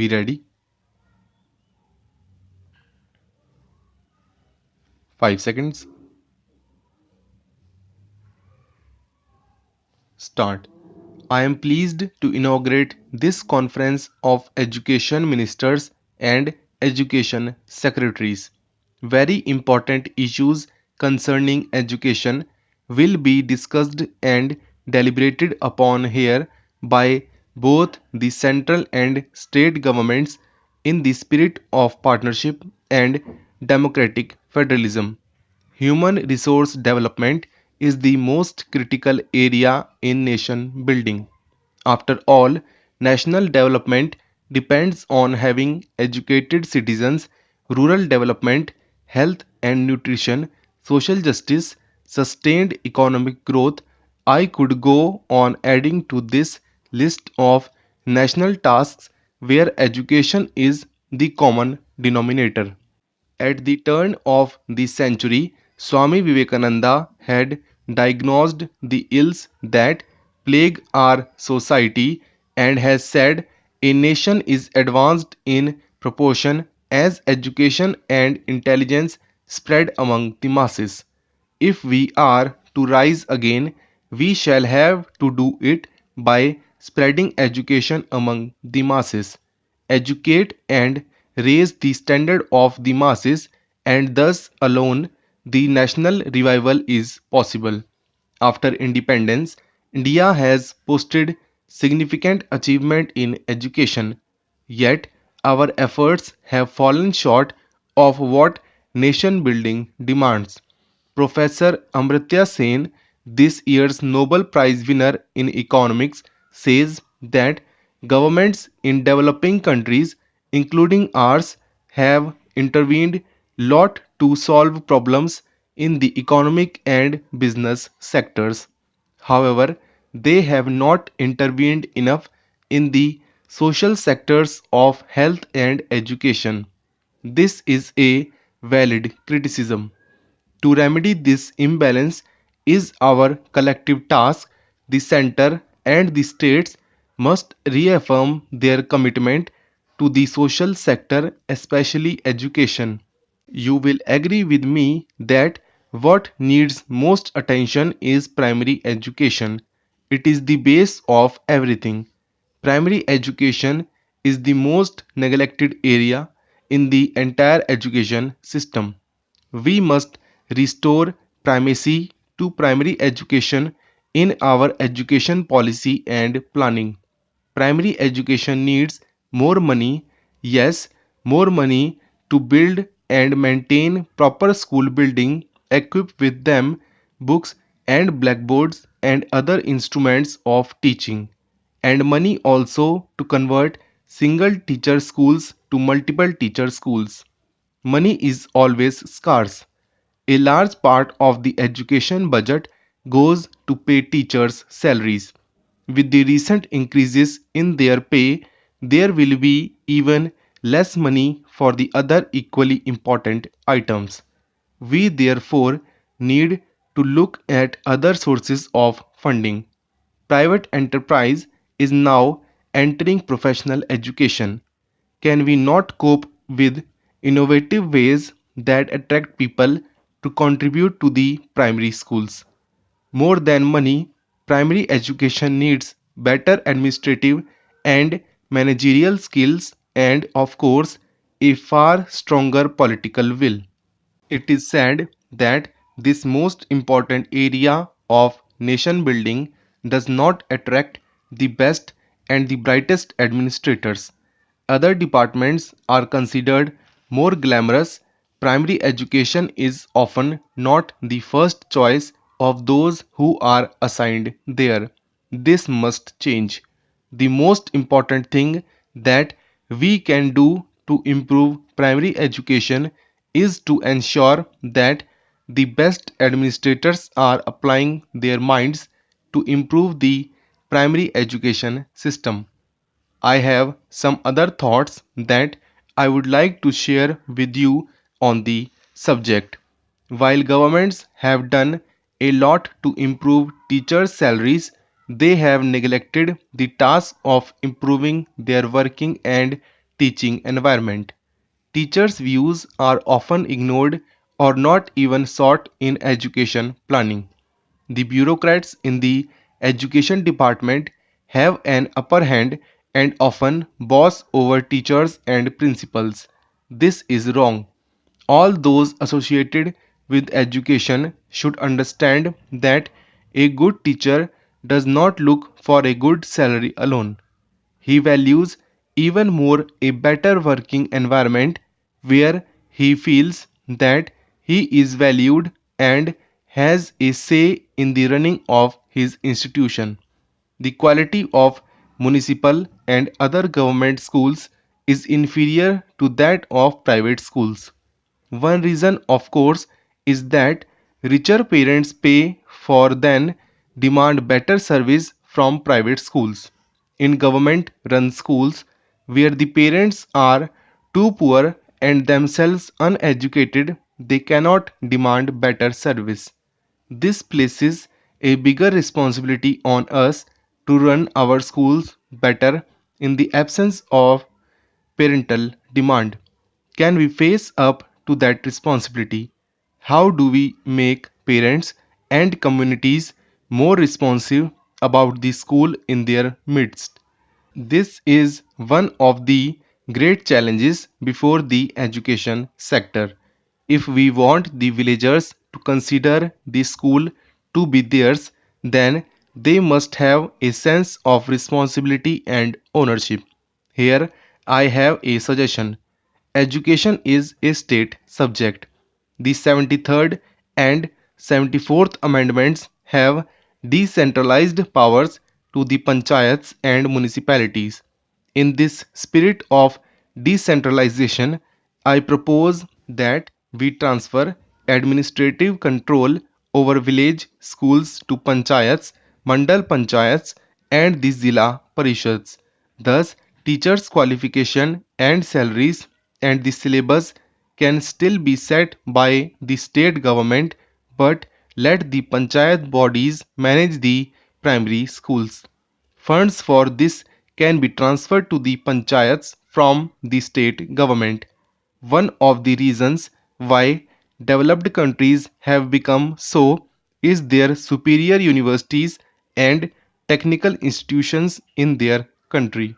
Be ready. 5 seconds. Start. I am pleased to inaugurate this conference of education ministers and education secretaries. Very important issues concerning education will be discussed and deliberated upon here by both the central and state governments in the spirit of partnership and democratic federalism. Human resource development is the most critical area in nation building. After all, national development depends on having educated citizens, rural development, health and nutrition, social justice, sustained economic growth. I could go on adding to this list of national tasks where education is the common denominator. At the turn of the century, Swami Vivekananda had diagnosed the ills that plague our society and has said a nation is advanced in proportion as education and intelligence spread among the masses. If we are to rise again, we shall have to do it by spreading education among the masses. Educate and raise the standard of the masses, and thus alone the national revival is possible. After independence, India has posted significant achievement in education, yet our efforts have fallen short of what nation building demands. Professor Amartya Sen, this year's Nobel Prize winner in economics, says that governments in developing countries, including ours, have intervened lot to solve problems in the economic and business sectors. However, they have not intervened enough in the social sectors of health and education. This is a valid criticism. To remedy this imbalance is our collective task. The center and the states must reaffirm their commitment to the social sector, especially education. You will agree with me that what needs most attention is primary education. It is the base of everything. Primary education is the most neglected area in the entire education system. We must restore primacy to primary education in our education policy and planning. Primary education needs more money, yes, more money to build and maintain proper school building, equip with them books and blackboards and other instruments of teaching, and money also to convert single teacher schools to multiple teacher schools. Money is always scarce. A large part of the education budget goes to pay teachers' salaries. With the recent increases in their pay, there will be even less money for the other equally important items. We therefore need to look at other sources of funding. Private enterprise is now entering professional education. Can we not cope with innovative ways that attract people to contribute to the primary schools? More than money, primary education needs better administrative and managerial skills and, of course, a far stronger political will. It is said that this most important area of nation building does not attract the best and the brightest administrators. Other departments are considered more glamorous. Primary education is often not the first choice of those who are assigned there. This must change. The most important thing that we can do to improve primary education is to ensure that the best administrators are applying their minds to improve the primary education system. I have some other thoughts that I would like to share with you on the subject. While governments have done a lot to improve teachers' salaries, they have neglected the task of improving their working and teaching environment. Teachers' views are often ignored or not even sought in education planning. The bureaucrats in the education department have an upper hand and often boss over teachers and principals. This is wrong. All those associated with education should understand that a good teacher does not look for a good salary alone. He values even more a better working environment where he feels that he is valued and has a say in the running of his institution. The quality of municipal and other government schools is inferior to that of private schools. One reason, of course, is that richer parents pay for then demand better service from private schools. In government run schools, where the parents are too poor and themselves uneducated, they cannot demand better service. This places a bigger responsibility on us to run our schools better in the absence of parental demand. Can we face up to that responsibility? How do we make parents and communities more responsive about the school in their midst? This is one of the great challenges before the education sector. If we want the villagers to consider the school to be theirs, then they must have a sense of responsibility and ownership. Here I have a suggestion. Education is a state subject. The 73rd and 74th Amendments have decentralized powers to the panchayats and municipalities. In this spirit of decentralization, I propose that we transfer administrative control over village schools to panchayats, mandal panchayats, and the zilla parishads. Thus, teachers' qualification and salaries and the syllabus can still be set by the state government, but let the panchayat bodies manage the primary schools. Funds for this can be transferred to the panchayats from the state government. One of the reasons why developed countries have become so is their superior universities and technical institutions in their country.